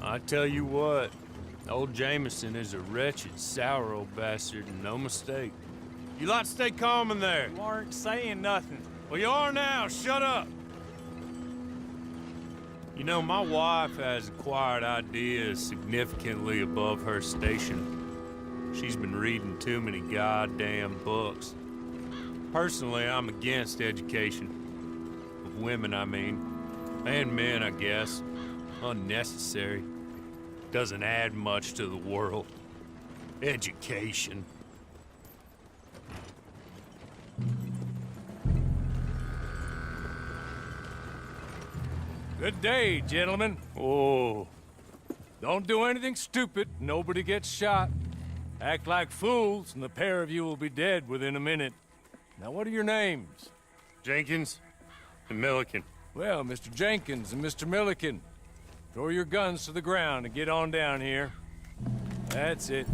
I tell you what, old Jameson is a wretched, sour old bastard, and no mistake. You lot stay calm in there. You aren't saying nothing. Well, you are now. Shut up. You know, my wife has acquired ideas significantly above her station. She's been reading too many goddamn books. Personally, I'm against education. Of women, I mean. And men, I guess. Unnecessary. Doesn't add much to the world. Education. Good day, gentlemen. Oh, Don't do anything stupid. Nobody gets shot. Act like fools, and the pair of you will be dead within a minute. Now, what are your names? Jenkins and Milliken. Well, Mr. Jenkins and Mr. Milliken, throw your guns to the ground and get on down here. That's it.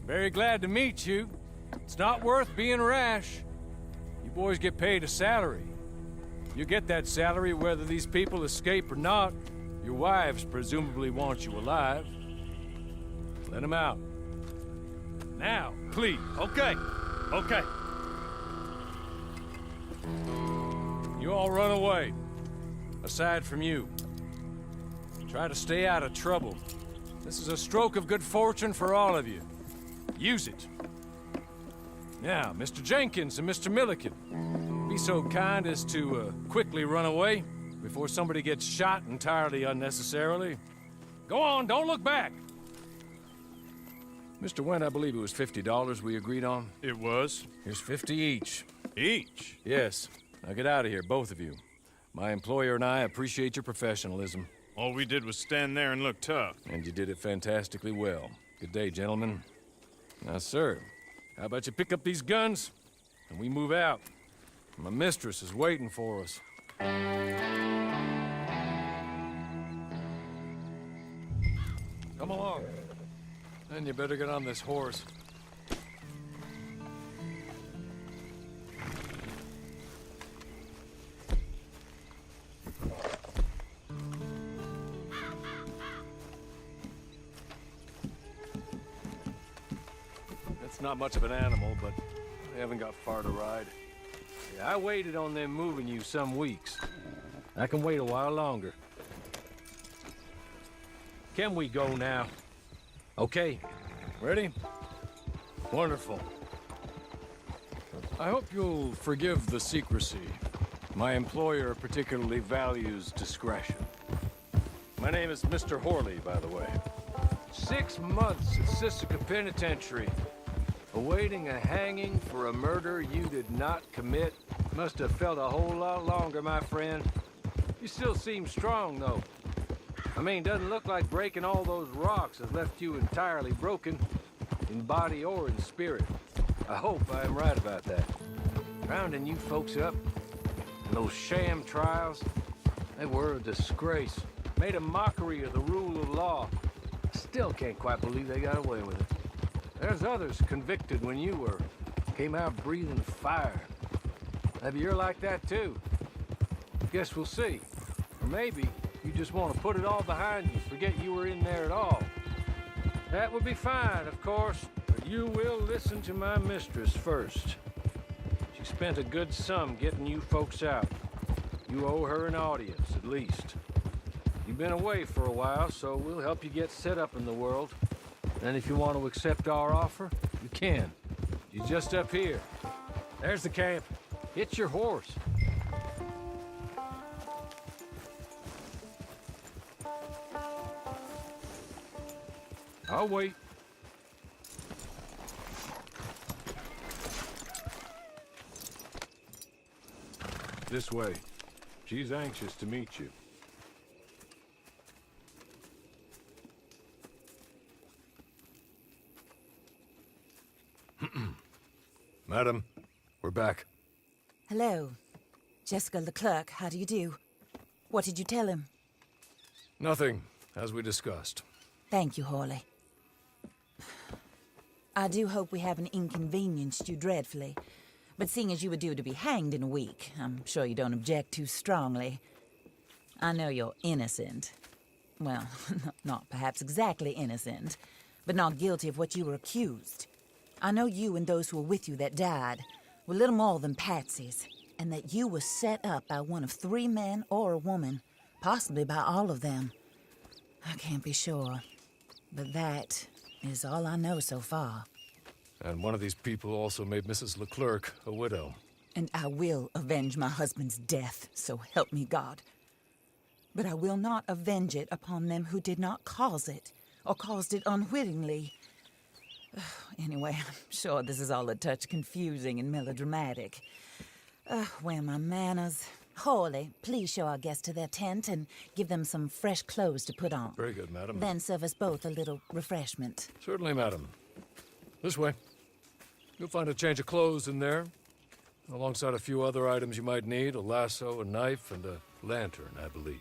Very glad to meet you. It's not worth being rash. You boys get paid a salary. You get that salary whether these people escape or not. Your wives presumably want you alive. Let them out. Now, please. Okay, okay. You all run away. Aside from you. Try to stay out of trouble. This is a stroke of good fortune for all of you. Use it. Now, Mr. Jenkins and Mr. Milliken, be so kind as to quickly run away before somebody gets shot entirely unnecessarily. Go on, don't look back. Mr. Wendt, I believe it was $50 we agreed on. It was. Here's 50 each. Each? Yes. Now get out of here, both of you. My employer and I appreciate your professionalism. All we did was stand there and look tough. And you did it fantastically well. Good day, gentlemen. Now, sir, how about you pick up these guns and we move out? My mistress is waiting for us. Come along. Then you better get on this horse. That's not much of an animal, but I haven't got far to ride. Yeah, I waited on them moving you some weeks. I can wait a while longer. Can we go now? Okay. Ready? Wonderful. I hope you'll forgive the secrecy. My employer particularly values discretion. My name is Mr. Horley, by the way. 6 months at Sisika Penitentiary, awaiting a hanging for a murder you did not commit. Must have felt a whole lot longer, my friend. You still seem strong, though. I mean, doesn't look like breaking all those rocks has left you entirely broken, in body or in spirit. I hope I am right about that. Rounding you folks up, and those sham trials, they were a disgrace. Made a mockery of the rule of law. I still can't quite believe they got away with it. There's others convicted when you were. Came out breathing fire. Maybe you're like that too. Guess we'll see. Or maybe you just want to put it all behind you, forget you were in there at all. That would be fine, of course, but you will listen to my mistress first. She spent a good sum getting you folks out. You owe her an audience, at least. You've been away for a while, so we'll help you get set up in the world. And if you want to accept our offer, you can. You're just up here. There's the camp. Hit your horse. I'll wait. This way. She's anxious to meet you. Madam, we're back. Hello. Jessica Leclerc, how do you do? What did you tell him? Nothing, as we discussed. Thank you, Horley. I do hope we haven't inconvenienced you dreadfully. But seeing as you were due to be hanged in a week, I'm sure you don't object too strongly. I know you're innocent. Well, not perhaps exactly innocent, but not guilty of what you were accused. I know you and those who were with you that died were little more than patsies, and that you were set up by one of 3 men or a woman, possibly by all of them. I can't be sure, but that is all I know so far. And one of these people also made Mrs. Leclerc a widow. And I will avenge my husband's death, so help me God. But I will not avenge it upon them who did not cause it, or caused it unwittingly. Anyway, I'm sure this is all a touch confusing and melodramatic. Where are my manners? Hawley, please show our guests to their tent and give them some fresh clothes to put on. Very good, madam. Then serve us both a little refreshment. Certainly, madam. This way. You'll find a change of clothes in there, alongside a few other items you might need, a lasso, a knife, and a lantern, I believe.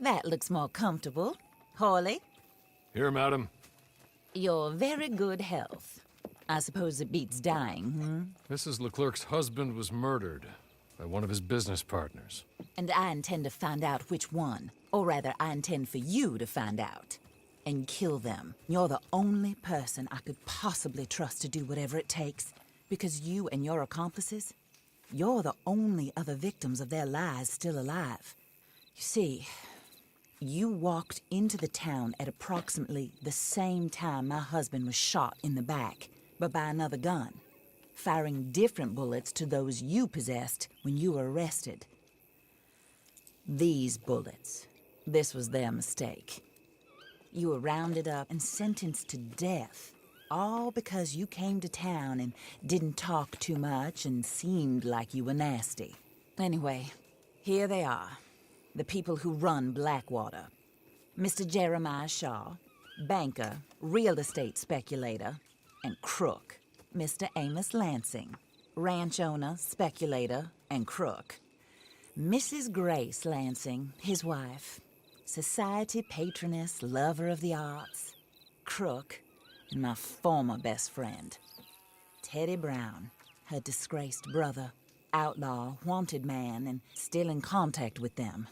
That looks more comfortable. Hawley, Here, madam. your very good health. I suppose it beats dying, Mrs. Leclerc's husband was murdered by one of his business partners. And I intend to find out which one. Or rather, I intend for you to find out. And kill them. You're the only person I could possibly trust to do whatever it takes. Because you and your accomplices, you're the only other victims of their lies still alive. You see, you walked into the town at approximately the same time my husband was shot in the back, but by another gun, firing different bullets to those you possessed when you were arrested. These bullets, this was their mistake. You were rounded up and sentenced to death, all because you came to town and didn't talk too much and seemed like you were nasty. Anyway, here they are. The people who run Blackwater. Mr. Jeremiah Shaw, banker, real estate speculator, and crook. Mr. Amos Lansing, ranch owner, speculator, and crook. Mrs. Grace Lansing, his wife, society patroness, lover of the arts, crook, and my former best friend. Teddy Brown, her disgraced brother, outlaw, wanted man, and still in contact with them.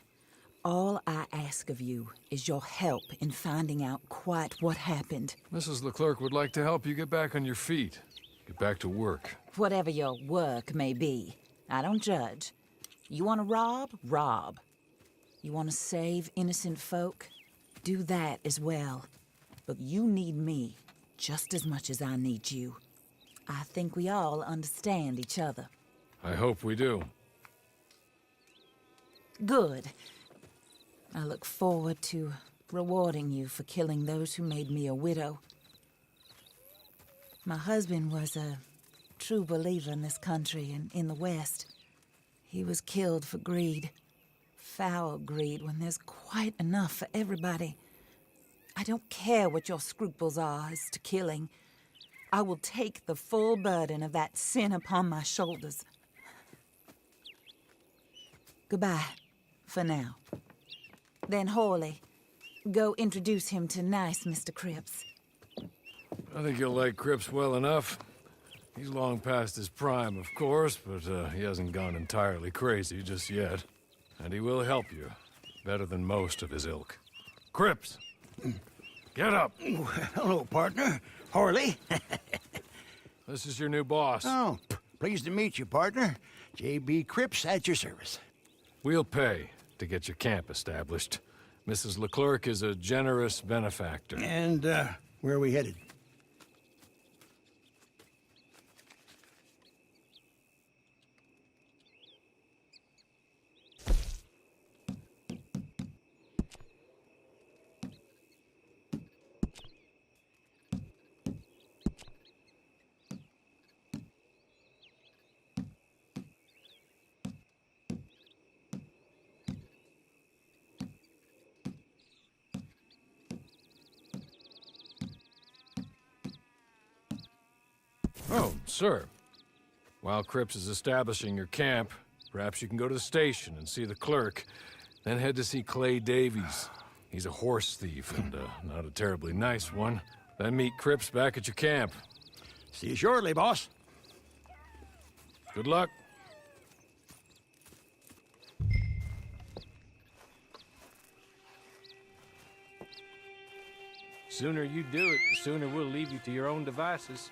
All I ask of you is your help in finding out quite what happened. Mrs. Leclerc would like to help you get back on your feet. Get back to work. Whatever your work may be, I don't judge. You want to rob? Rob. You want to save innocent folk? Do that as well. But you need me just as much as I need you. I think we all understand each other. I hope we do. Good. I look forward to rewarding you for killing those who made me a widow. My husband was a true believer in this country and in the West. He was killed for greed. Foul greed when there's quite enough for everybody. I don't care what your scruples are as to killing. I will take the full burden of that sin upon my shoulders. Goodbye, for now. Then, Horley, go introduce him to nice Mr. Cripps. I think you'll like Cripps well enough. He's long past his prime, of course, but he hasn't gone entirely crazy just yet. And he will help you, better than most of his ilk. Cripps! Get up! Hello, partner. Horley. This is your new boss. Oh, pleased to meet you, partner. J.B. Cripps at your service. We'll pay to get your camp established. Mrs. Leclerc is a generous benefactor. And, where are we headed? Oh, sir. While Cripps is establishing your camp, perhaps you can go to the station and see the clerk, then head to see Clay Davies. He's a horse thief, and not a terribly nice one. Then meet Cripps back at your camp. See you shortly, boss. Good luck. Sooner you do it, the sooner we'll leave you to your own devices.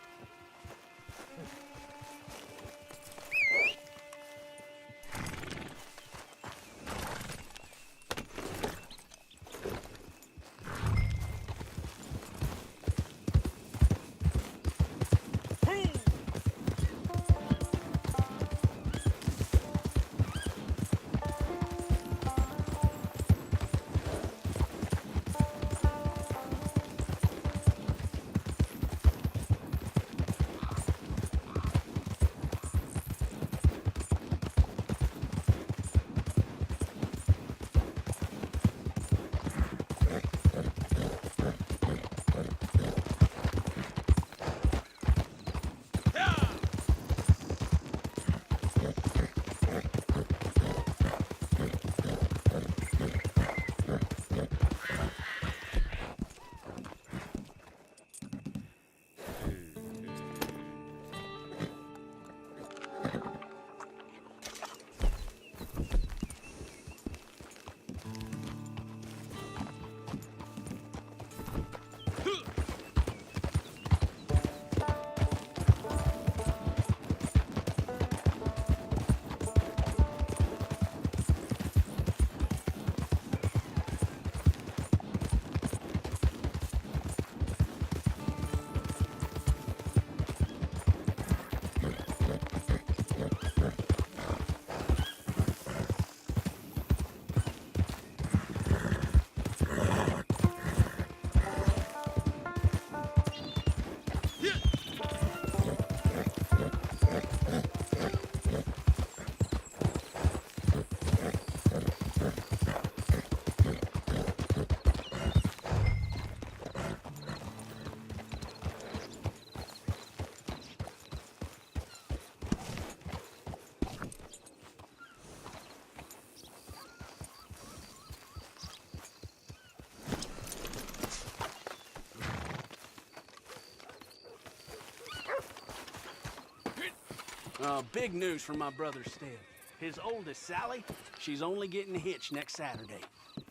Big news from my brother Stead. His oldest, Sally, she's only getting hitched next Saturday.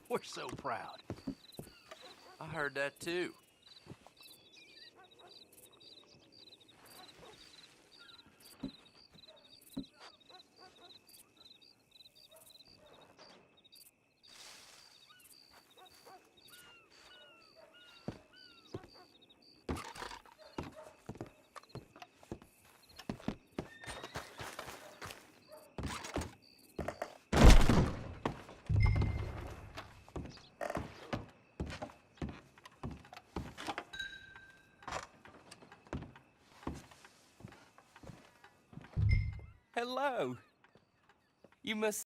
We're so proud. I heard that too. Hello. You must